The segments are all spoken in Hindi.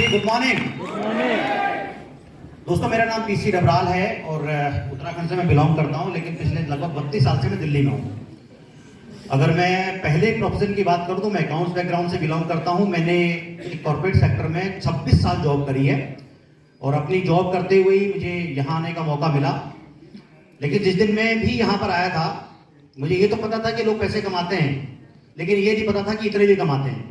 जी गुड मॉर्निंग दोस्तों, मेरा नाम पीसी डबराल है और उत्तराखंड से मैं बिलोंग करता हूं, लेकिन पिछले लगभग 32 साल से मैं दिल्ली में हूं। अगर मैं पहले प्रोफेशन की बात करूं तो मैं अकाउंट्स बैकग्राउंड से बिलोंग करता हूं। मैंने कॉर्पोरेट सेक्टर में 26 साल जॉब करी है और अपनी जॉब करते हुए ही मुझे यहाँ आने का मौका मिला। लेकिन जिस दिन मैं भी यहाँ पर आया था, मुझे ये तो पता था कि लोग पैसे कमाते हैं, लेकिन ये नहीं पता था कि इतने भी कमाते हैं।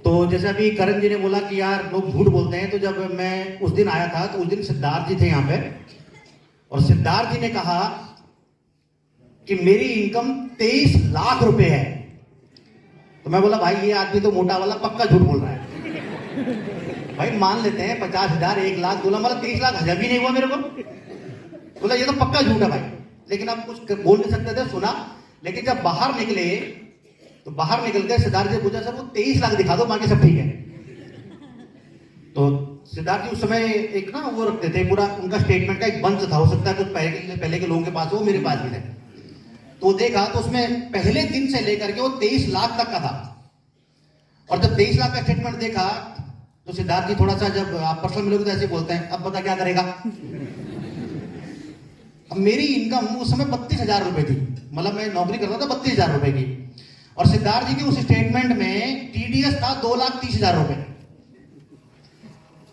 तो जैसे अभी करण जी ने बोला कि यार लोग झूठ बोलते हैं, तो जब मैं उस दिन आया था तो उस दिन सिद्धार्थ जी थे यहाँ पे, और सिद्धार्थ जी ने कहा कि मेरी इनकम 23 लाख रुपए है। तो मैं बोला भाई ये आदमी तो मोटा वाला पक्का झूठ बोल रहा है। भाई मान लेते हैं 50,000 1 लाख, बोला मतलब 30 लाख हजम ही नहीं हुआ मेरे को। बोला ये तो पक्का झूठ है भाई, लेकिन आप कुछ बोल नहीं सकते थे, सुना। लेकिन जब बाहर निकले तो बाहर निकल के सिद्धार्थ जी पूछा सर वो 23 लाख दिखा दो, बाकी सब ठीक है। तो सिद्धार्थ जी उस समय एक ना वो रखते थे, पूरा उनका स्टेटमेंट का एक बंच था, हो सकता है कुछ पहले के लोगों के पास, वो मेरे पास भी थे। तो देखा तो उसमें पहले दिन से लेकर के वो 23 लाख तक का था। और जब 23 लाख का स्टेटमेंट देखा तो सिद्धार्थ जी थोड़ा सा, जब आप पर्सनल मिलोगे तो ऐसे बोलते हैं, अब पता क्या करेगा। अब मेरी इनकम उस समय 32,000 रुपए थी, मतलब मैं नौकरी करता था 32,000 रुपए की, और सिद्धार्थ जी के उस स्टेटमेंट में टीडीएस था 2,30,000 रुपए।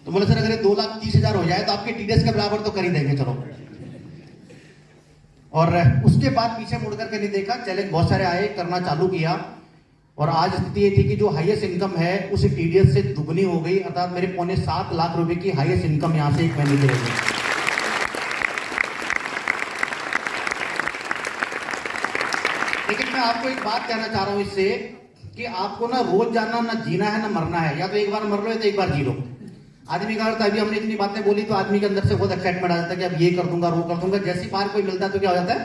तो बोले सर अगर 2,30,000 हो जाए तो आपके टीडीएस के बराबर तो कर ही देंगे, चलो। और उसके बाद पीछे मुड़ करके नहीं देखा, चैलेंज बहुत सारे आए, करना चालू किया, और आज स्थिति ये थी कि जो हाईएस्ट इनकम है उस टीडीएस से दुगनी हो गई, अर्थात मेरे 7.25 लाख रुपए की हाईएस्ट इनकम यहां से एक महीने की रह गई। लेकिन मैं आपको एक बात कहना चाह रहा हूं इससे, कि आपको ना रोज जानना, ना जीना है ना मरना है, या तो एक बार मर लो या तो एक बार जी लो। आदमी का अभी हमने इतनी बातें बोली तो आदमी के अंदर से बहुत एक्साइटमेंट आ जाता है कि अब ये कर दूंगा वो कर दूंगा। जैसी बार कोई मिलता है तो क्या हो जाता है,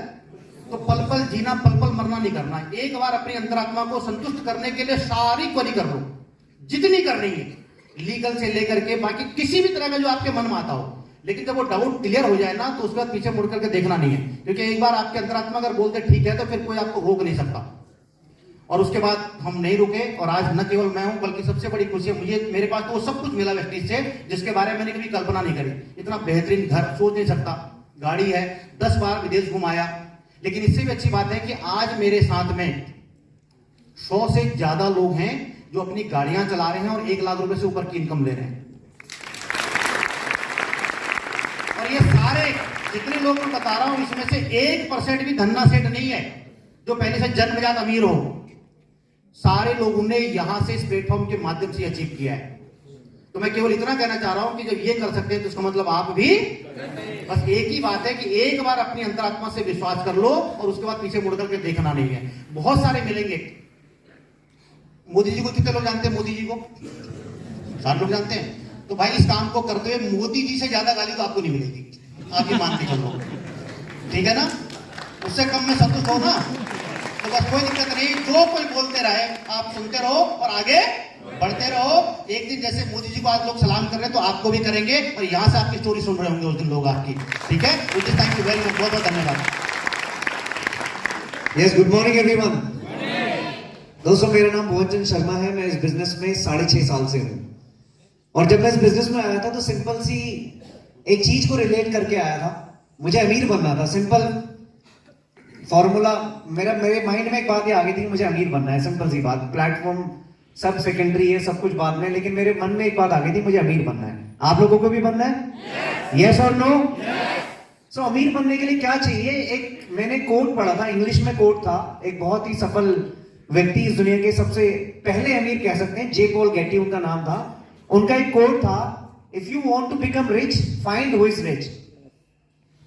तो पल पल जीना, पल पल मरना नहीं करना। एक बार अपनी अंतरात्मा को संतुष्ट करने के लिए सारी क्वेरी कर लो, जितनी करनी है, लीगल से लेकर के बाकी किसी भी तरह का जो आपके मन में आता हो। लेकिन जब वो डाउट क्लियर हो जाए ना, तो उसके बाद पीछे मुड़ करके देखना नहीं है, क्योंकि एक बार आपके अंतरात्मा अगर बोलते ठीक है तो फिर कोई आपको रोक नहीं सकता। और उसके बाद हम नहीं रुके, और आज न केवल मैं हूं बल्कि सबसे बड़ी खुशी है मेरे पास तो वो सब कुछ मिला वेस्टीज से, जिसके बारे में मैंने कभी कल्पना नहीं करी। इतना बेहतरीन घर सोच नहीं सकता, गाड़ी है, 10 बार विदेश घुमाया। लेकिन इससे भी अच्छी बात है कि आज मेरे साथ में 100 से ज्यादा लोग हैं जो अपनी गाड़ियां चला रहे हैं और 1 लाख रुपए से ऊपर की इनकम ले रहे हैं। और ये सारे जितने लोग मैं बता रहा हूं, इसमें से 1% भी धन्ना सेठ नहीं है जो पहले से जन्मजात अमीर हो। सारे लोगों ने यहां से इस प्लेटफॉर्म के माध्यम से अचीव किया है। तो मैं केवल इतना कहना चाह रहा हूं कि जब ये कर सकते हैं तो इसका मतलब आप भी। बस एक ही बात है कि एक बार अपनी अंतरात्मा से विश्वास कर लो और उसके बाद पीछे मुड़ करके देखना नहीं है। बहुत सारे मिलेंगे। मोदी जी को कितने लोग जानते हैं? मोदी जी को सारे लोग जानते हैं। तो भाई इस काम को करते हुए मोदी जी से ज्यादा गाली तो आपको नहीं मिलेगी, आप ये मान के चलो, ठीक है ना। उससे कम में संतुष्ट हो ना, तो बस कोई दिक्कत नहीं। जो कोई बोलते रहे आप सुनते रहो और आगे बढ़ते रहो। एक दिन जैसे मोदी जी को आज लोग सलाम कर रहे हैं तो आपको भी करेंगे, और यहां से आपकी स्टोरी सुन रहे होंगे उस दिन लोग आपकी, ठीक है। थैंक यू वेरी मच, बहुत बहुत धन्यवाद। Yes, good morning everyone. दोस्तों, मेरा नाम भुवन शर्मा है। मैं इस बिजनेस में 6.5 साल से हूं, और जब मैं इस बिजनेस में आया था तो सिंपल सी एक चीज को रिलेट करके आया था। मुझे अमीर बनना था, सिंपल फॉर्मूला। मेरे माइंड में एक बात ये आ गई थी, मुझे अमीर बनना है, सिंपल सी बात। प्लेटफॉर्म सब सेकेंडरी है, सब कुछ बाद में, लेकिन मेरे मन में एक बात आ गई थी, मुझे अमीर बनना है। आप लोगों को भी बनना है? यस और नो? सो अमीर बनने के लिए क्या चाहिए? एक मैंने कोट पढ़ा था, इंग्लिश में कोट था, एक बहुत ही सफल व्यक्ति, इस दुनिया के सबसे पहले अमीर कह सकते हैं, जे पॉल गेटी उनका नाम था। उनका एक कोट था, if you want to become rich, find who is rich,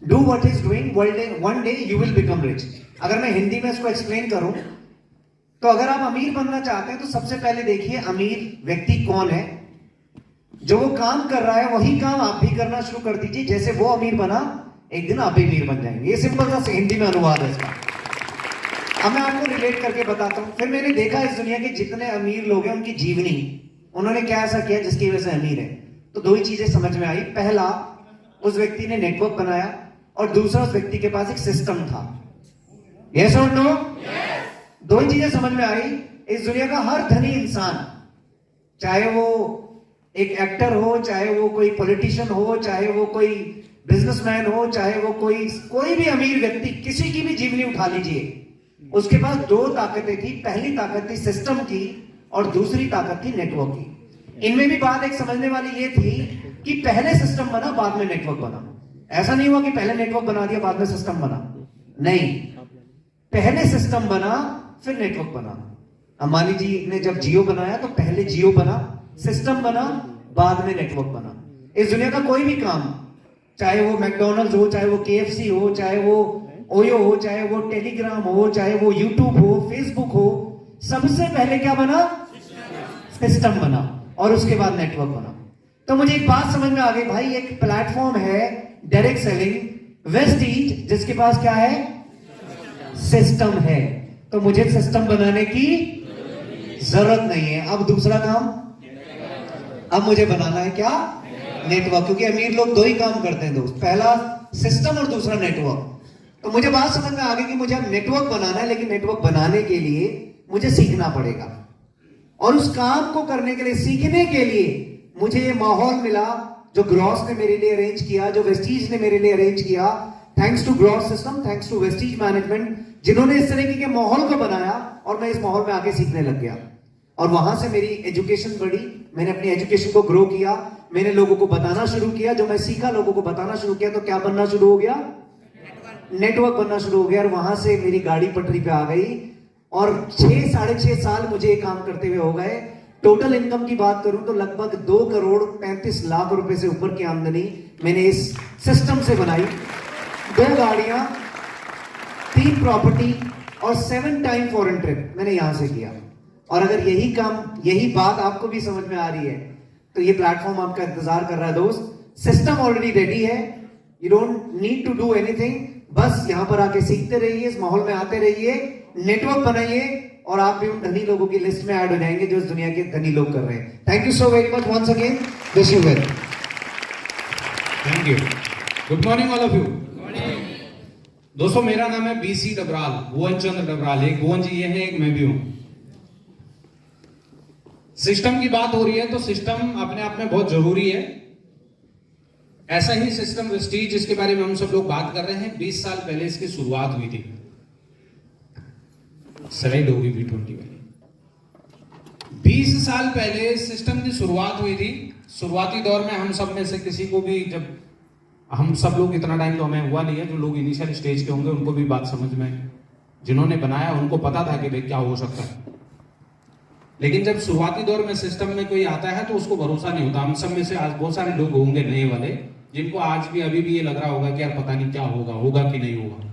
do what is doing, one day you will become rich. अगर मैं हिंदी में इसको एक्सप्लेन करूं तो अगर आप अमीर बनना चाहते हैं तो सबसे पहले देखिए अमीर व्यक्ति कौन है। जो वो काम कर रहा है वही काम आप भी करना शुरू कर दीजिए। जैसे वो अमीर बना, एक दिन आप भी अमीर बन जाएंगे। ये सिंपल सा हिंदी में अनुवाद है इसका। अब मैं आपको रिलेट करके बताता हूं। फिर मैंने देखा इस दुनिया के जितने अमीर लोग हैं उनकी जीवनी, उन्होंने क्या ऐसा किया जिसकी वजह से अमीर है। तो दो ही चीजें समझ में आई। पहला, उस व्यक्ति ने नेटवर्क बनाया, और दूसरा, उस व्यक्ति के पास एक सिस्टम था। यस और नो? दो ही चीजें समझ में आई। इस दुनिया का हर धनी इंसान, चाहे वो एक एक्टर हो, चाहे वो कोई पॉलिटिशियन हो, चाहे वो कोई बिजनेसमैन हो, चाहे वो कोई भी अमीर व्यक्ति, किसी की भी जीवनी उठा लीजिए, उसके पास दो ताकतें थी। पहली ताकत थी सिस्टम की और दूसरी ताकत थी नेटवर्क की। इनमें भी बात एक समझने वाली ये थी कि पहले सिस्टम बना, बाद में नेटवर्क बना। ऐसा नहीं हुआ कि पहले नेटवर्क बना दिया बाद में सिस्टम बना, नहीं, पहले सिस्टम बना फिर नेटवर्क बना। अंबानी जी ने जब जियो बनाया तो पहले जियो बना, सिस्टम बना, बाद में नेटवर्क बना। इस दुनिया का कोई भी काम, चाहे वो मैकडॉनल्ड्स हो, चाहे वो केएफसी हो, चाहे वो ओयो हो, चाहे वो टेलीग्राम हो, चाहे वो यूट्यूब हो, फेसबुक हो, सबसे पहले क्या बना? सिस्टम बना और उसके बाद नेटवर्क बना। तो मुझे एक बात समझ में आ गई भाई, एक प्लेटफॉर्म है डायरेक्ट सेलिंग वेस्टीज, जिसके पास क्या है? सिस्टम है। तो मुझे सिस्टम बनाने की जरूरत नहीं है। अब दूसरा काम, अब मुझे बनाना है क्या? नेटवर्क। क्योंकि अमीर लोग दो ही काम करते हैं दोस्त, पहला सिस्टम और दूसरा नेटवर्क। तो मुझे बात समझ में आ गई कि मुझे अब नेटवर्क बनाना है, लेकिन नेटवर्क बनाने के लिए मुझे सीखना पड़ेगा। और उस काम को करने के लिए, सीखने के लिए मुझे ये माहौल मिला जो ग्रॉस ने मेरे लिए अरेंज किया, जो वेस्टीज ने मेरे लिए अरेंज किया। Thanks to gross system, thanks to Vestige management, जिन्होंने इस तरीके के माहौल को बनाया और मैं इस माहौल में आके सीखने लग गया। और वहां से मेरी एजुकेशन बढ़ी, मैंने अपनी एजुकेशन को ग्रो किया, मैंने लोगों को बताना शुरू किया, जो मैं सीखा लोगों को बताना शुरू किया, तो क्या बनना शुरू हो गया? नेटवर्क बनना शुरू हो गया। और वहां से मेरी गाड़ी पटरी पे आ गई और 6-6.5 साल मुझे ये काम करते हुए हो गए। टोटल इनकम की बात करूं तो लगभग 2,35,00,000 रुपए से ऊपर की आमदनी मैंने इस सिस्टम से बनाई। 2 गाड़ियां, 3 प्रॉपर्टी और 7 टाइम फॉरेन ट्रिप मैंने यहां से किया। और अगर यही काम, यही बात आपको भी समझ में आ रही है तो ये प्लेटफॉर्म आपका इंतजार कर रहा है दोस्त। सिस्टम ऑलरेडी रेडी है, you don't need to do anything, बस यहां पर आके सीखते रहिए, इस माहौल में आते रहिए, नेटवर्क बनाइए और आप भी उन धनी लोगों की लिस्ट में ऐड हो जाएंगे जो इस दुनिया के धनी लोग कर रहे हैं। Thank you so very much once again, wish you well. Thank you. Good morning all of you. दोस्तों, मेरा नाम है बीसी डबराल, भुवन चंद्र डबराल। एक भुवन जी ये है, एक मैं भी हूं। सिस्टम की बात हो रही है तो सिस्टम अपने आप में बहुत जरूरी है। ऐसा ही सिस्टम वेस्टीज, जिसके बारे में हम सब लोग बात कर रहे हैं, 20 साल पहले इसकी शुरुआत हुई थी। स्लाइड होगी V20 वाली। 20 साल पहले सिस्टम की शुरुआत हुई थी। शुरुआती दौर में हम सब में से किसी को भी, जब हम सब लोग, इतना टाइम तो हमें हुआ नहीं है, जो लोग इनिशियल स्टेज के होंगे उनको भी बात समझ में, जिन्होंने बनाया उनको पता था कि भाई क्या हो सकता है। लेकिन जब शुरुआती दौर में सिस्टम में कोई आता है तो उसको भरोसा नहीं होता। हम सब में से आज बहुत सारे लोग होंगे नए वाले, जिनको आज भी अभी भी ये लग रहा होगा कि यार पता नहीं क्या होगा, होगा कि नहीं होगा।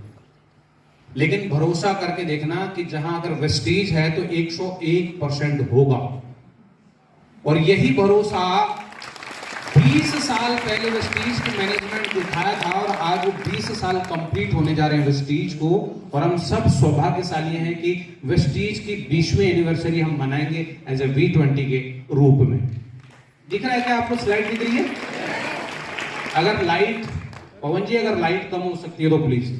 लेकिन भरोसा करके देखना कि जहां अगर वेस्टीज है तो 101% होगा। और यही भरोसा 20 साल पहले वेस्टीज की मैनेजमेंट उठाया था और आज वो 20 साल कंप्लीट होने जा रहे हैं वेस्टीज को। और हम सब सौभाग्यशाली हैं कि वेस्टीज की 20वीं एनिवर्सरी हम मनाएंगे एज ए V20 के रूप में। दिख रहा है क्या आपको? स्लाइड दिख रही है? अगर लाइट, पवन जी अगर लाइट कम हो सकती है तो प्लीज।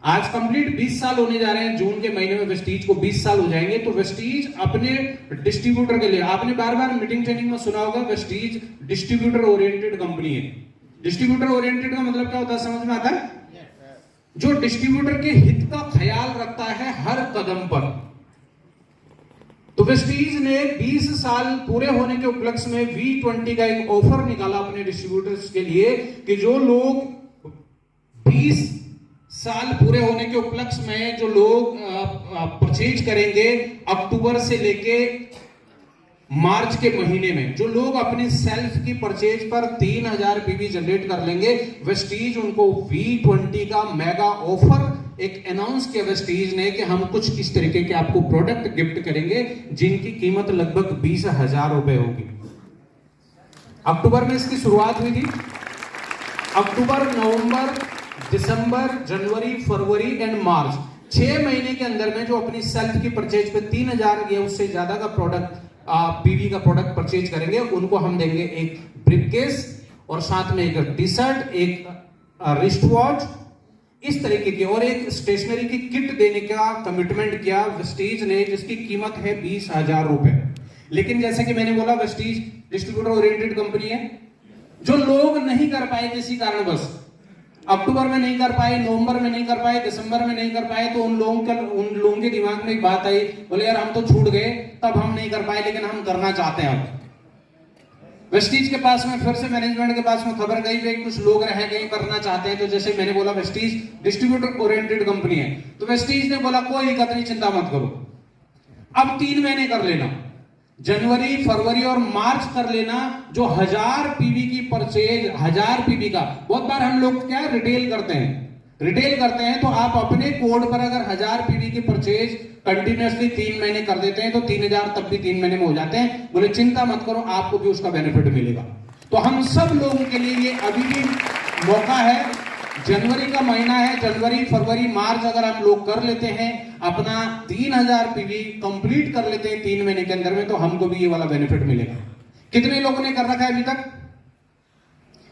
आज कंप्लीट 20 साल होने जा रहे हैं। जून के महीने में वेस्टीज को 20 साल हो जाएंगे। तो वेस्टीज अपने डिस्ट्रीब्यूटर के लिए, आपने बार बार मीटिंग ट्रेनिंग में सुना होगा, वेस्टीज डिस्ट्रीब्यूटर ओरिएंटेड कंपनी है। डिस्ट्रीब्यूटर ओरिएंटेड का मतलब क्या होता है, समझ में आता है? जो डिस्ट्रीब्यूटर के हित का ख्याल रखता है हर कदम पर। तो वेस्टीज ने 20 साल पूरे होने के उपलक्ष्य में V20 का एक ऑफर निकाला अपने डिस्ट्रीब्यूटर्स के लिए कि जो लोग 20 साल पूरे होने के उपलक्ष्य में जो लोग परचेज करेंगे अक्टूबर से लेके मार्च के महीने में, जो लोग अपने सेल्फ की परचेज पर 3000 पीवी जनरेट कर लेंगे, वेस्टीज उनको V20 का मेगा ऑफर एक अनाउंस किया वेस्टीज ने कि हम कुछ इस तरीके के आपको प्रोडक्ट गिफ्ट करेंगे जिनकी कीमत लगभग 20,000 रुपए होगी। अक्टूबर में इसकी शुरुआत हुई थी। अक्टूबर, नवंबर, दिसंबर, जनवरी, फरवरी एंड मार्च, 6 महीने के अंदर में जो अपनी सेल्फ की परचेज पे 3000 या उससे ज्यादा का प्रोडक्ट, पीवी का प्रोडक्ट परचेज करेंगे, उनको हम देंगे एक ब्रीफकेस और साथ में एक टी शर्ट, एक रिस्ट वॉच, इस तरीके की, और एक स्टेशनरी की किट देने का कमिटमेंट किया वेस्टीज ने, जिसकी कीमत है 20,000 रुपए। लेकिन जैसे कि मैंने बोला, वेस्टीज डिस्ट्रीब्यूटर ओरिएंटेड कंपनी है। जो लोग नहीं कर पाए किसी कारणवश, अक्टूबर में नहीं कर पाए, नवंबर में नहीं कर पाए, दिसंबर में नहीं कर पाए, तो उन लोगों के दिमाग में एक बात आई, बोले यार हम तो छूट गए, तब हम नहीं कर पाए, लेकिन हम करना चाहते हैं। अब वेस्टीज के पास में फिर से मैनेजमेंट के पास में खबर गई, कुछ लोग रह गए, करना चाहते हैं। तो जैसे मैंने बोला, वेस्टीज डिस्ट्रीब्यूटर ओरिएंटेड कंपनी है, तो वेस्टीज ने बोला कोई दिक्कत नहीं, चिंता मत करो, अब 3 महीने कर लेना, जनवरी, फरवरी और मार्च कर लेना। जो 1000 पीवी की परचेज, 1000 पीवी का, बहुत बार हम लोग क्या रिटेल करते हैं, तो आप अपने कोड पर अगर 1000 पीवी की परचेज कंटिन्यूअसली 3 महीने कर देते हैं, तो 3000 तब भी 3 महीने में हो जाते हैं। बोले चिंता मत करो, आपको भी उसका बेनिफिट मिलेगा। तो हम सब लोगों के लिए ये अभी भी मौका है, जनवरी का महीना है, जनवरी, फरवरी, मार्च अगर हम लोग कर लेते हैं, अपना 3000 पीवी कंप्लीट कर लेते हैं 3 महीने के अंदर में, तो हमको भी ये वाला बेनिफिट मिलेगा। कितने लोगों ने कर रखा है अभी तक?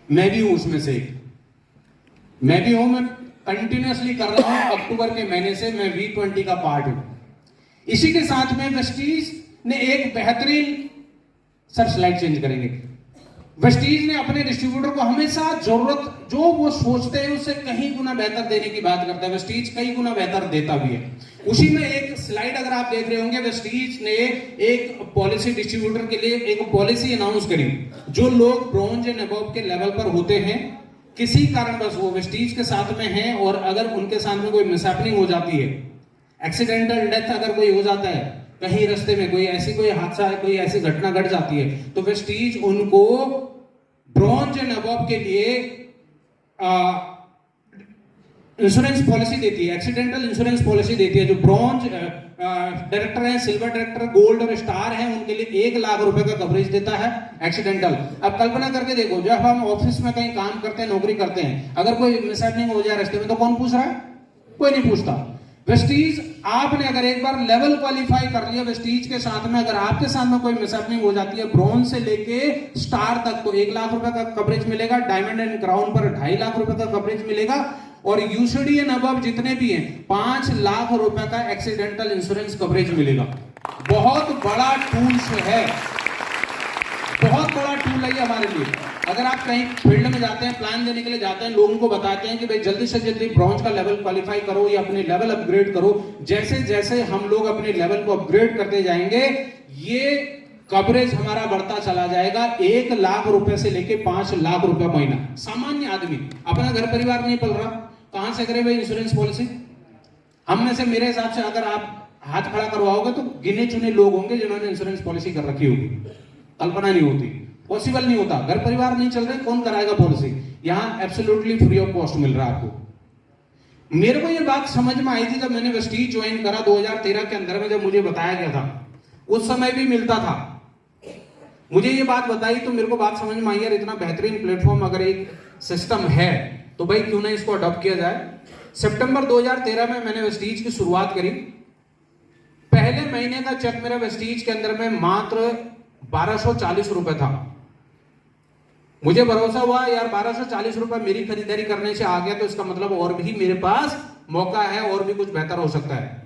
मैं भी हूं उसमें से एक, मैं कंटिन्यूअसली कर रहा हूं, अक्टूबर के महीने से मैं V20 का पार्ट हूं। इसी के साथ में वेस्टीज ने एक बेहतरीन, सर स्लाइड चेंज करेंगे, वेस्टीज ने अपने डिस्ट्रीब्यूटर को हमेशा जरूरत जो वो सोचते हैं उससे कहीं गुना बेहतर देने की बात करता है। वेस्टीज कई गुना बेहतर देता भी है। उसी में एक स्लाइड अगर आप देख रहे होंगे, वेस्टीज ने एक पॉलिसी डिस्ट्रीब्यूटर के लिए एक पॉलिसी अनाउंस करी। जो लोग ब्रॉन्ज एंड अबव के लेवल पर होते हैं, किसी कारणवश वो वेस्टीज के साथ में हैं, और अगर उनके साथ में कोई मिसहैपनिंग हो जाती है, एक्सीडेंटल डेथ अगर कोई हो जाता है, कहीं रास्ते में कोई हादसा है, कोई ऐसी घटना घट जाती है, तो वेस्टीज उनको ब्रॉन्ज एंड अबव के लिए इंश्योरेंस पॉलिसी देती है, एक्सीडेंटल इंश्योरेंस पॉलिसी देती है। जो ब्रॉन्ज डायरेक्टर है, सिल्वर डायरेक्टर, गोल्ड और स्टार है, उनके लिए 1 लाख रुपए का कवरेज देता है एक्सीडेंटल। अब कल्पना करके देखो, जब हम ऑफिस में कहीं काम करते हैं, नौकरी करते हैं, अगर कोई मिसहैपनिंग हो जाए रास्ते में, तो कौन पूछ रहा है? कोई नहीं पूछता। वेस्टीज आपने अगर एक बार लेवल क्वालिफाई कर लिया वेस्टीज के साथ में, अगर आपके साथ में कोई मिसहैपनिंग हो जाती है, ब्रॉन्ज से लेके स्टार तक, तो 1 लाख रुपए का कवरेज मिलेगा। डायमंड एंड क्राउन पर 2.5 लाख रुपए का कवरेज मिलेगा, और यूसीडी एंड अबव जितने भी हैं 5 लाख रुपए का एक्सीडेंटल इंश्योरेंस कवरेज मिलेगा। बहुत बड़ा टूल्स है, बहुत बड़ा टूल है ये हमारे लिए। अगर आप कहीं फील्ड में जाते हैं, प्लान देने के लिए जाते हैं, लोगों को बताते हैं कि भाई जल्दी से जल्दी ब्रॉन्ज का लेवल क्वालिफाई करो या अपने लेवल अपग्रेड करो, जैसे जैसे हम लोग अपने लेवल को अपग्रेड करते जाएंगे, ये कवरेज हमारा बढ़ता चला जाएगा। 1 लाख रुपए से लेके 5 लाख रुपए महीना। सामान्य आदमी अपना घर परिवार नहीं पल रहा, कहां से करे भाई इंश्योरेंस पॉलिसी? हम में से मेरे हिसाब से अगर आप हाथ खड़ा करवाओगे तो गिने चुने लोग होंगे जिन्होंने इंश्योरेंस पॉलिसी कर रखी होगी। कल्पना नहीं होती, पॉसिबल नहीं होता। घर परिवार नहीं चल रहे, कौन कराएगा पॉलिसी? यहां एब्सोल्युटली फ्री ऑफ कॉस्ट मिल रहा है आपको। मेरे को ये बात समझ में आई थी जब मैंने वेस्टीज ज्वाइन करा 2013 के अंदर में, जब मुझे बताया गया था, उस समय भी मिलता था। मुझे ये बात बताई तो मेरे को बात समझ में आई, यार इतना बेहतरीन प्लेटफॉर्म अगर एक सिस्टम है तो भाई क्यों ना इसको अडॉप्ट किया जाए। सितंबर 2013 में मैंने वेस्टीज की शुरुआत करी। पहले महीने का चेक मेरा वेस्टीज के अंदर में मात्र 1240 रुपए था। मुझे भरोसा हुआ यार 1240 रुपए मेरी खरीदारी करने से आ गया, तो इसका मतलब और भी मेरे पास मौका है, और भी कुछ बेहतर हो सकता है।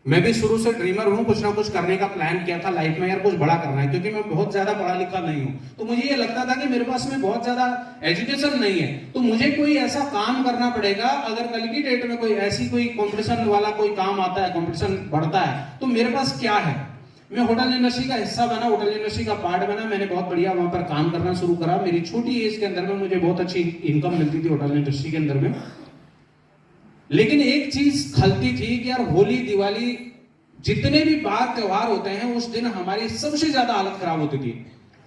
मैं भी शुरू से ड्रीमर हूं, कुछ ना कुछ करने का प्लान किया था लाइफ में, यार कुछ बड़ा करना है, क्योंकि मैं बहुत ज्यादा पढ़ा लिखा नहीं हूं। तो मुझे ये लगता था कि मेरे पास में बहुत ज्यादा एजुकेशन नहीं है, तो मुझे कोई ऐसा काम करना पड़ेगा। अगर कल की डेट में कोई ऐसी कोई कंपटीशन वाला कोई काम आता है, कंपटीशन बढ़ता है, तो मेरे पास क्या है। मैं होटल इंडस्ट्री का हिस्सा बना, होटल इंडस्ट्री का पार्ट बना, मैंने बहुत बढ़िया वहां पर काम करना शुरू करा। मेरी छोटी एज के अंदर में मुझे बहुत अच्छी इनकम मिलती थी होटल इंडस्ट्री के अंदर में। लेकिन एक चीज खलती थी कि यार होली, दिवाली, जितने भी बार त्योहार होते हैं, उस दिन हमारी सबसे ज्यादा हालत खराब होती थी।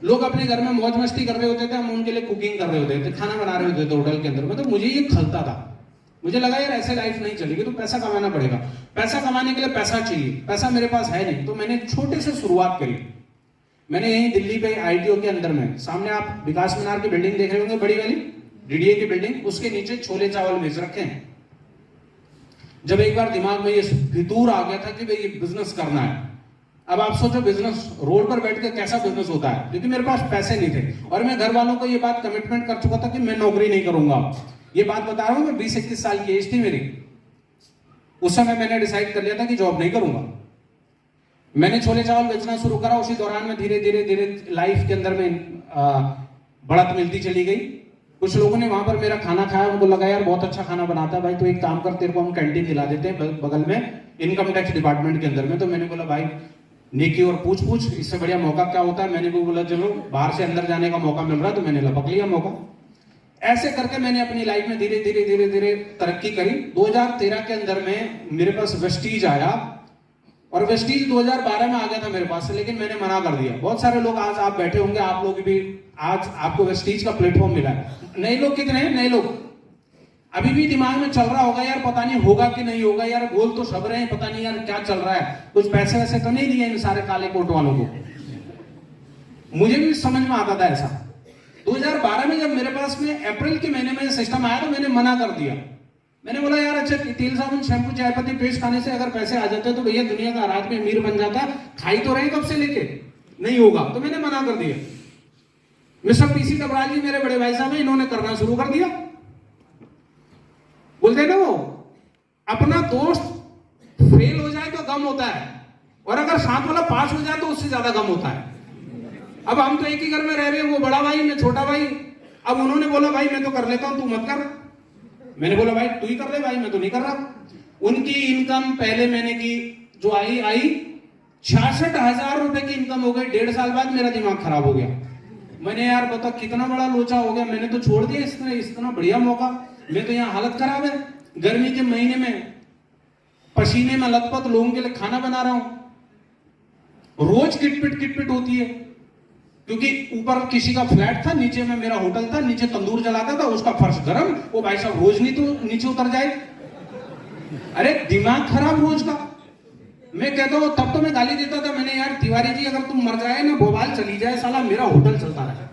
लोग अपने घर में मौज मस्ती कर रहे होते थे, हम उनके लिए कुकिंग कर रहे होते थे, खाना बना रहे होते थे होटल के अंदर में। तो मुझे ये खलता था, मुझे लगा यार ऐसे लाइफ नहीं चलेगी, तो पैसा कमाना पड़ेगा। पैसा कमाने के लिए पैसा चाहिए, पैसा मेरे पास है नहीं, तो मैंने छोटे से शुरुआत करी। मैंने यहीं दिल्ली पे आईटीओ के अंदर में, सामने आप विकास मीनार की बिल्डिंग देख रहे होंगे, बड़ी वाली डीडीए की बिल्डिंग, उसके नीचे छोले चावल बेच रखे हैं। जब एक बार दिमाग में ये फितूर आ गया था कि भाई ये बिजनेस करना है। अब आप सोचो बिजनेस रोड पर बैठ के कैसा बिजनेस होता है, क्योंकि मेरे पास पैसे नहीं थे, और मैं घर वालों को ये बात कमिटमेंट कर चुका था कि मैं नौकरी नहीं करूंगा। ये बात बता रहा हूं मैं, 20-21 साल की एज थी मेरी। उस समय मैंने डिसाइड कर लिया था कि जॉब नहीं करूंगा। मैंने छोले चावल बेचना शुरू करा। उसी दौरान में धीरे धीरे धीरे लाइफ के अंदर में बढ़त मिलती चली गई। कुछ लोगों ने वहां पर मेरा खाना खाया, उनको लगा यार बहुत अच्छा खाना बनाता है भाई, तो एक काम कर, तेरे को हम कैंटीन दिला देते हैं बगल में इनकम टैक्स डिपार्टमेंट के अंदर में। तो मैंने बोला भाई नेकी और पूछ पूछ, इससे बढ़िया मौका क्या होता है। मैंने को बोला चलो बाहर से अंदर जाने का मौका मिल रहा है, तो मैंने लपक लिया मौका। ऐसे करके मैंने अपनी लाइफ में धीरे धीरे धीरे धीरे तरक्की करी। 2013 के अंदर में मेरे पास वेस्टीज आया, और वेस्टीज 2012 में आ गया था मेरे पास, लेकिन मैंने मना कर दिया। बहुत सारे लोग आज आप बैठे होंगे, आप लोग भी आज आपको वेस्टीज का प्लेटफॉर्म मिला है। नए लोग कितने हैं? नए लोग अभी भी दिमाग में चल रहा होगा यार पता नहीं होगा कि नहीं होगा, यार बोल तो सब रहे हैं, पता नहीं यार क्या चल रहा है, कुछ पैसे वैसे तो नहीं दिए इन सारे काले कोट वालों को। मुझे भी समझ में आता था ऐसा। 2012 में जब मेरे पास में अप्रैल के महीने में सिस्टम आया तो मैंने मना कर दिया। मैंने बोला यार अच्छा तेल साबुन शैम्पू चाय पत्ती पेस्ट खाने से अगर पैसे आ जाते तो भैया दुनिया का आदमी अमीर बन जाता, खाई तो रहे कब से लेके, नहीं होगा। तो मैंने मना कर दिया। मिस्टर पीसी डबराल जी मेरे बड़े भाई साहब हैं, इन्होंने करना शुरू कर दिया। बोलते ना वो अपना दोस्त फेल हो जाए तो गम होता है, और अगर साथ वाला पास हो जाए तो उससे ज्यादा गम होता है। अब हम तो एक ही घर में रह रहे हैं, वो बड़ा भाई मैं छोटा भाई। अब उन्होंने बोला भाई मैं तो कर लेता हूं, तू मत कर। मैंने बोला भाई तू ही कर ले भाई, मैं तो नहीं कर रहा। उनकी इनकम पहले महीने की जो आई 66,000 रुपए की इनकम हो गई। 1.5 साल बाद मेरा दिमाग खराब हो गया। मैंने यार बता कितना बड़ा लोचा हो गया, मैंने तो छोड़ दिया इतना बढ़िया मौका। मैं तो यहाँ हालत खराब है, गर्मी के महीने में पसीने में लथपथ लोगों के लिए खाना बना रहा हूं। रोज किटपिट होती है, क्योंकि ऊपर किसी का फ्लैट था, नीचे में मेरा होटल था, नीचे तंदूर जलाता था, उसका फर्श गर्म। वो भाई साहब रोज नहीं तो नीचे उतर जाए। अरे दिमाग खराब रोज का। मैं कहता हूं तब तो मैं गाली देता था, मैंने यार तिवारी जी अगर तुम मर जाए ना, भोपाल चली जाए, साला मेरा होटल चलता रहे।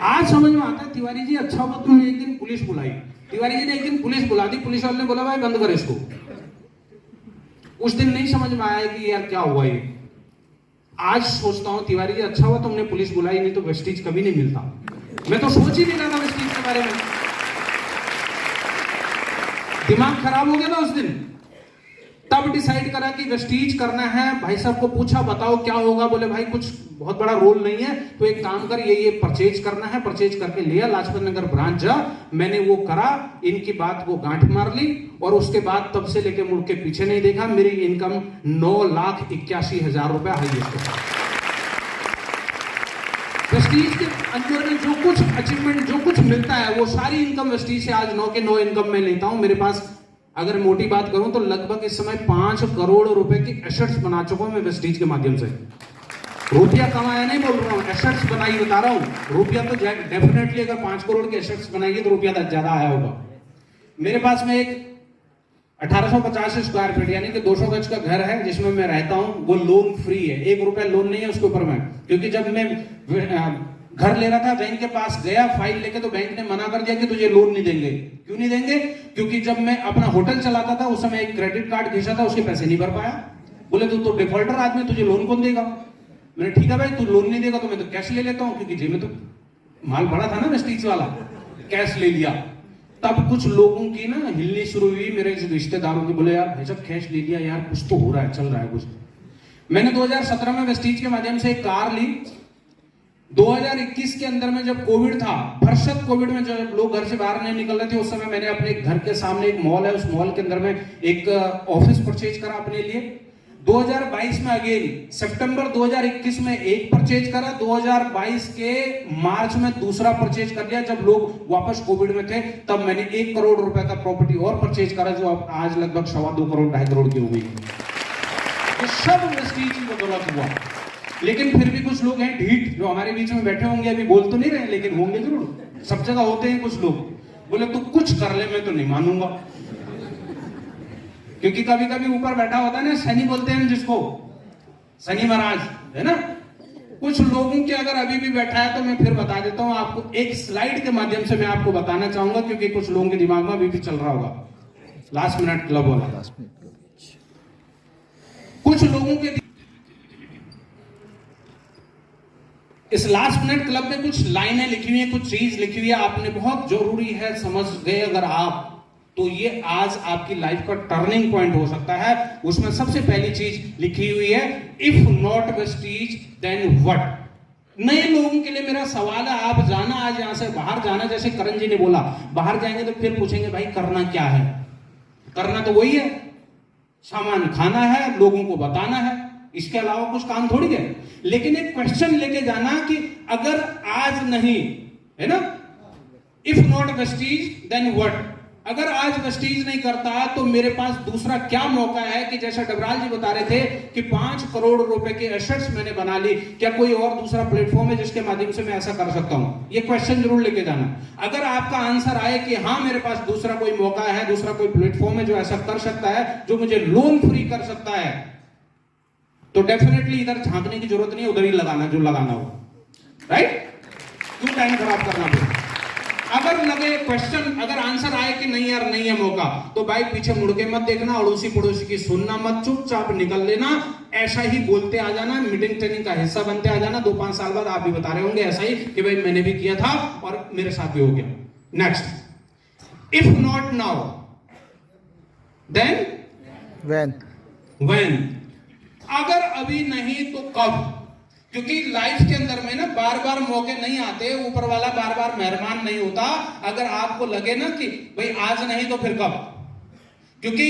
आज समझ में आता है तिवारी जी अच्छा हुआ तुमने एक दिन पुलिस बुलाई। तिवारी जी ने एक दिन पुलिस बुला दी, पुलिस वाले ने बोला भाई बंद कर इसको। उस दिन नहीं समझ में आया कि यार क्या हुआ ये। आज सोचता हूं तिवारी जी अच्छा हुआ तुमने पुलिस बुलाई, नहीं तो वेस्टीज कभी नहीं मिलता। मैं तो सोच ही नहीं रहा था वेस्टीज के बारे में। दिमाग खराब हो गया था उस दिन। तब डिसाइड करा कि वेस्टीज करना है। भाई साहब को पूछा बताओ क्या होगा, बोले भाई कुछ बहुत बड़ा रोल नहीं है, तो एक काम कर ये परचेज करना है। परचेज करके लिया, लाजपत नगर ब्रांच जा। मैंने वो करा, इनकी बात को गांठ मार ली, और उसके बाद तब से लेके मुड़ के पीछे नहीं देखा। मेरी इनकम 9,81,000 रुपए हाईएस्ट है। वेस्टीज के अंदर में जो कुछ अचीवमेंट जो कुछ मिलता है वो सारी इनकम वेस्टीज से आज 9 के 9 इनकम में लेता हूं। मेरे पास अगर मोटी बात करूं तो लगभग इस समय 5 करोड़ रुपए की एसेट्स बना चुका हूं मैं वेस्टीज के माध्यम से। रुपया कमाया नहीं बोल रहा हूं, एसेट्स बनाई बता रहा हूं। रुपया तो डेफिनेटली अगर 5 करोड़ के एसेट्स बनाएंगे तो रुपया ज्यादा आया होगा। मेरे पास में एक 1850 स्क्वायर फीट यानी कि 200 गज का घर है जिसमें मैं रहता हूं। वो लोन फ्री है, 1 रुपया लोन नहीं है उसके ऊपर में। क्योंकि जब मैं घर ले रहा था बैंक के पास गया फाइल लेके, तो बैंक ने मना कर दिया कि तुझे लोन नहीं देंगे। क्यों नहीं देंगे? क्योंकि जब मैं अपना होटल चलाता था उस समय एक क्रेडिट कार्ड खींचा था, उसके पैसे नहीं भर पाया। बोले तू तो डिफॉल्टर आदमी, तुझे लोन कौन देगा? मैंने ठीक है भाई तू लोन नहीं देगा तो मैं तो कैश ले लेता हूं, क्योंकि जेब में तो माल बड़ा था ना वेस्टीज वाला। कैश ले लिया। तब कुछ लोगों की ना हिलनी शुरू हुई, मेरे रिश्तेदारों की। बोले यार भाई साहब कैश ले लिया यार, कुछ तो हो रहा है, चल रहा है कुछ। मैंने 2017 में वेस्टीज के माध्यम से एक कार ली। 2021 के अंदर में जब कोविड था, भरसक कोविड में जब लोग घर से बाहर नहीं निकल रहे थे, उस समय मैंने अपने घर के सामने एक मॉल है, उस मॉल के अंदर में एक ऑफिस परचेज करा अपने लिए। 2022 में अगेन सितंबर 2021 में एक परचेज करा, 2022 के मार्च में दूसरा परचेज कर लिया। जब लोग वापस कोविड में थे तब मैंने 1 करोड़ रुपए का प्रॉपर्टी और परचेज करा, जो अब आज लगभग 2.25 करोड़ 2.5 करोड़ की हो गई। ये सब वेस्टीज की बदौलत हुआ। लेकिन फिर भी कुछ लोग हैं ढीठ, जो हमारे बीच में बैठे होंगे, अभी बोल तो नहीं रहे लेकिन होंगे जरूर। सब जगह होते हैं कुछ लोग। बोले तू कुछ कर ले, मैं तो नहीं मानूंगा। क्योंकि कभी कभी ऊपर बैठा होता है ना, शनि बोलते हैं जिसको, शनि महाराज है ना। कुछ लोगों के अगर अभी भी बैठा है तो मैं फिर बता देता हूं आपको, एक स्लाइड के माध्यम से मैं आपको बताना चाहूंगा, क्योंकि कुछ लोगों के दिमाग में अभी भी चल रहा होगा लास्ट मिनट क्लब वाला। कुछ लोगों के इस लास्ट मिनट क्लब में कुछ लाइनें लिखी हुई है, कुछ चीज लिखी हुई है, आपने बहुत जरूरी है समझ गए अगर आप तो ये आज आपकी लाइफ का टर्निंग पॉइंट हो सकता है। उसमें सबसे पहली चीज लिखी हुई है, if not Vestige then what. नए लोगों के लिए मेरा सवाल है, आप जाना आज यहां से बाहर जाना, जैसे करण जी ने बोला बाहर जाएंगे तो फिर पूछेंगे भाई करना क्या है। करना तो वही है, सामान खाना है, लोगों को बताना है, इसके अलावा कुछ काम थोड़ी है। लेकिन एक क्वेश्चन लेके जाना कि अगर आज नहीं, है ना, if not Vestige then what, अगर आज वेस्टीज नहीं करता तो मेरे पास दूसरा क्या मौका है। कि जैसा डबराल जी बता रहे थे कि 5 करोड़ रुपए के एसेट्स मैंने बना ली, क्या कोई और दूसरा प्लेटफॉर्म है जिसके माध्यम से मैं ऐसा कर सकता हूं? ये क्वेश्चन जरूर लेके जाना। अगर आपका आंसर आए कि हाँ मेरे पास दूसरा कोई मौका है, दूसरा कोई प्लेटफॉर्म है जो ऐसा कर सकता है, जो मुझे लोन फ्री कर सकता है, तो डेफिनेटली इधर झांकने की जरूरत नहीं है, उधर ही लगाना जो लगाना हो। राइट? क्यों टाइम खराब करना फिर? अगर लगे क्वेश्चन, अगर आंसर आए कि नहीं यार नहीं है मौका, तो भाई पीछे मुड़ के मत देखना, अड़ोसी पड़ोसी की सुनना मत, चुपचाप निकल लेना, ऐसा ही बोलते आ जाना, मीटिंग ट्रेनिंग का हिस्सा बनते आ जाना। 2-5 साल बाद आप भी बता रहे होंगे ऐसा ही कि भाई मैंने भी किया था और मेरे साथ भी हो गया। Next, if not now then when, अगर अभी नहीं तो कब? क्योंकि लाइफ के अंदर में ना बार बार मौके नहीं आते, ऊपर वाला बार बार मेहरबान नहीं होता। अगर आपको लगे ना कि भाई आज नहीं तो फिर कब, क्योंकि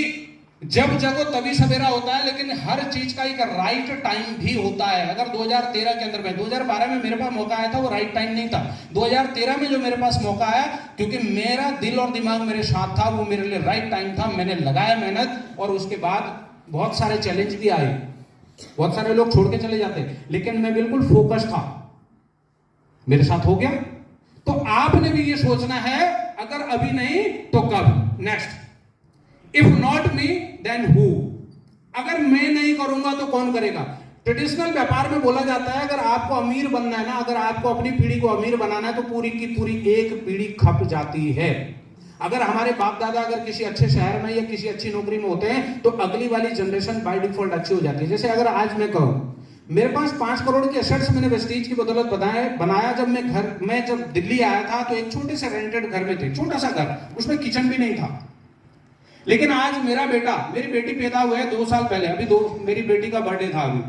जब जगो तभी सवेरा होता है, लेकिन हर चीज का एक राइट टाइम भी होता है। अगर 2013 के अंदर में, 2012 में मेरे पास मौका आया था, वो राइट टाइम नहीं था। 2013 में जो मेरे पास मौका आया, क्योंकि मेरा दिल और दिमाग मेरे साथ था, वो मेरे लिए राइट टाइम था, मैंने लगाया मेहनत, और उसके बाद बहुत सारे चैलेंज भी आए, बहुत सारे लोग छोड़ के चले जाते, लेकिन मैं बिल्कुल फोकस था, मेरे साथ हो गया। तो आपने भी ये सोचना है, अगर अभी नहीं तो कब। Next, if not me then who, अगर मैं नहीं करूंगा तो कौन करेगा? ट्रेडिशनल व्यापार में बोला जाता है, अगर आपको अमीर बनना है ना, अगर आपको अपनी पीढ़ी को अमीर बनाना है, तो पूरी की पूरी एक पीढ़ी खप जाती है। अगर हमारे बाप दादा अगर किसी अच्छे शहर में या किसी अच्छी नौकरी में होते हैं, तो अगली वाली जनरेशन बाय डिफॉल्ट अच्छी हो जाती है। जैसे अगर आज मैं कहूं मेरे पास 5 करोड़ के एसेट्स मैंने वेस्टीज की बदौलत बनाया। जब मैं जब दिल्ली आया था तो एक छोटे से रेंटेड घर में थे, छोटा सा घर, उसमें किचन भी नहीं था। लेकिन आज मेरी बेटी पैदा हुए 2 साल पहले, अभी मेरी बेटी का बर्थडे था अभी।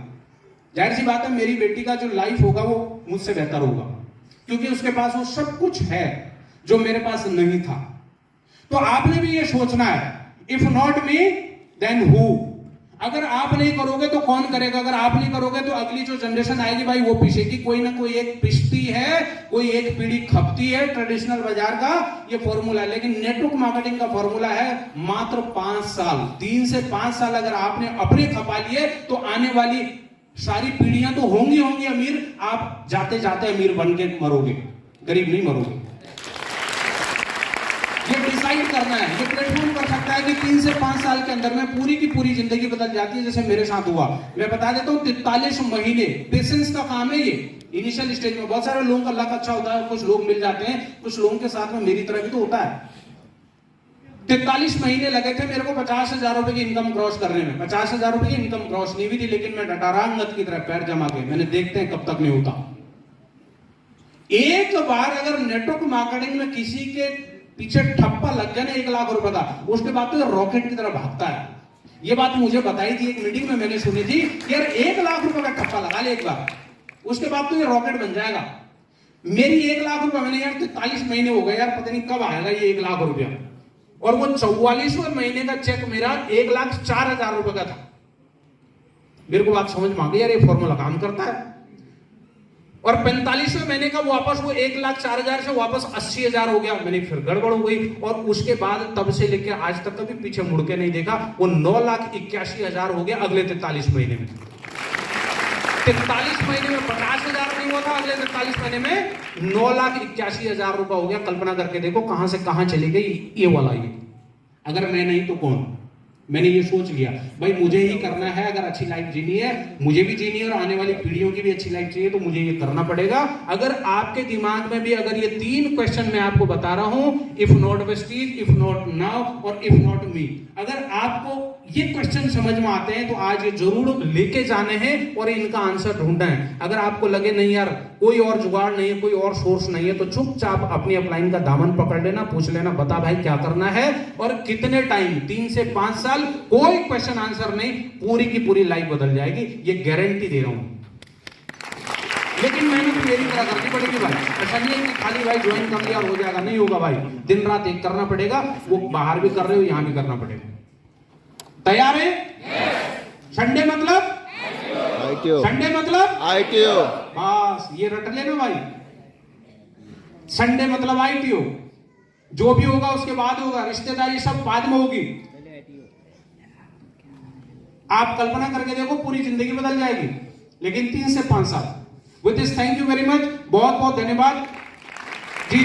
जाहिर सी बात है मेरी बेटी का जो लाइफ होगा वो मुझसे बेहतर होगा, क्योंकि उसके पास वो सब कुछ है जो मेरे पास नहीं था। तो आपने भी ये सोचना है, if not me then who, अगर आप नहीं करोगे तो कौन करेगा? अगर आप नहीं करोगे तो अगली जो जनरेशन आएगी भाई वो पिसेगी, कोई ना कोई एक पिसती है, कोई एक पीढ़ी खपती है। ट्रेडिशनल बाजार का ये फॉर्मूला है, लेकिन नेटवर्क मार्केटिंग का फॉर्मूला है मात्र 5 साल। 3 से 5 साल अगर आपने अपने खपा लिए तो आने वाली सारी पीढ़ियां तो होंगी अमीर, आप जाते जाते अमीर बन के मरोगे, गरीब नहीं मरोगे। ये डिसाइड करना है, ये प्लेटफॉर्म कर सकता है कि 3 से 5 साल के अंदर में पूरी की पूरी जिंदगी बदल जाती है, जैसे मेरे साथ हुआ। मैं बता देता हूँ, 43 महीने पेशेंस का काम है ये। इनिशियल स्टेज में बहुत सारे लोगों का लक अच्छा होता है, कुछ लोग मिल जाते हैं, कुछ लोगों के साथ में मेरी तरह भी तो होता है। 43 महीने लगे थे मेरे को 50,000 रुपए की इनकम क्रॉस करने में। 50,000 रुपए की इनकम क्रॉस नहीं हुई थी, लेकिन मैं डटारांगत की तरह पैर जमा के मैंने देखते हैं कब तक नहीं होता। एक बार अगर नेटवर्क मार्केटिंग में किसी के पीछे ठप्पा लग गया ना 1 लाख रुपए का, उसके बाद तो रॉकेट की तरह भागता है। ये बात मुझे बताई थी एक मीटिंग में, मैंने सुनी थी कि यार 1 लाख रुपए का ठप्पा लगा ले एक बार, उसके बाद तो ये रॉकेट बन जाएगा। मेरी 1 लाख रुपए मैंने यार 43 महीने हो गए यार, पता नहीं कब आएगा ये 1 लाख रुपया। और वो 44वें महीने का चेक मेरा 1,04,000 रुपए का था। मेरे को बात समझ में आ गई यार, ये फॉर्मूला काम करता है। और 45वें महीने का वापस वो 1,04,000 से वापस 80,000 हो गया। मैंने फिर गड़बड़ हो गई, और उसके बाद तब से लेकर आज तक कभी पीछे मुड़ के नहीं देखा। वो 9,81,000 हो गया अगले 43 महीने में। 43 महीने में 50,000 नहीं हुआ था, अगले 43 महीने में 9,81,000 रुपए हो गया। कल्पना करके देखो कहां से कहां चली गई ये वाला। ये अगर मैं नहीं तो कौन? मैंने ये सोच लिया भाई मुझे ही करना है। अगर अच्छी लाइफ जीनी है, मुझे भी जीनी है और आने वाली पीढ़ियों की भी अच्छी लाइफ चाहिए, तो मुझे ये करना पड़ेगा। अगर आपके दिमाग में भी अगर ये 3 क्वेश्चन मैं आपको बता रहा हूं, if not Vestige, if not now और इफ नॉट मी, अगर आपको ये क्वेश्चन समझ में आते हैं तो आज ये जरूर लेके जाने हैं और इनका आंसर ढूंढना है। अगर आपको लगे नहीं यार कोई और जुगाड़ नहीं है, कोई और सोर्स नहीं है, तो चुपचाप अपनी अपलाइन का दामन पकड़ लेना, पूछ लेना बता भाई क्या करना है और कितने टाइम, 3 से 5 साल, कोई क्वेश्चन आंसर नहीं, पूरी की पूरी लाइफ बदल जाएगी, ये गारंटी दे रहा हूं। लेकिन मेहनत मेरी तरह करनी पड़ेगी भाई, ऐसा नहीं है कि खाली भाई ज्वाइन कर लिया और हो जाएगा, नहीं होगा भाई, दिन रात एक करना पड़ेगा, वो बाहर भी कर रहे हो यहां भी करना पड़ेगा। तैयार है? संडे मतलब संडे मतलब ITO। बस ये रट लेना भाई, संडे मतलब ITO। जो भी होगा उसके बाद होगा, रिश्तेदारी सब बाद में होगी। आप कल्पना करके देखो पूरी जिंदगी बदल जाएगी, लेकिन 3 से 5 साल। With this thank you very much, बहुत बहुत धन्यवाद।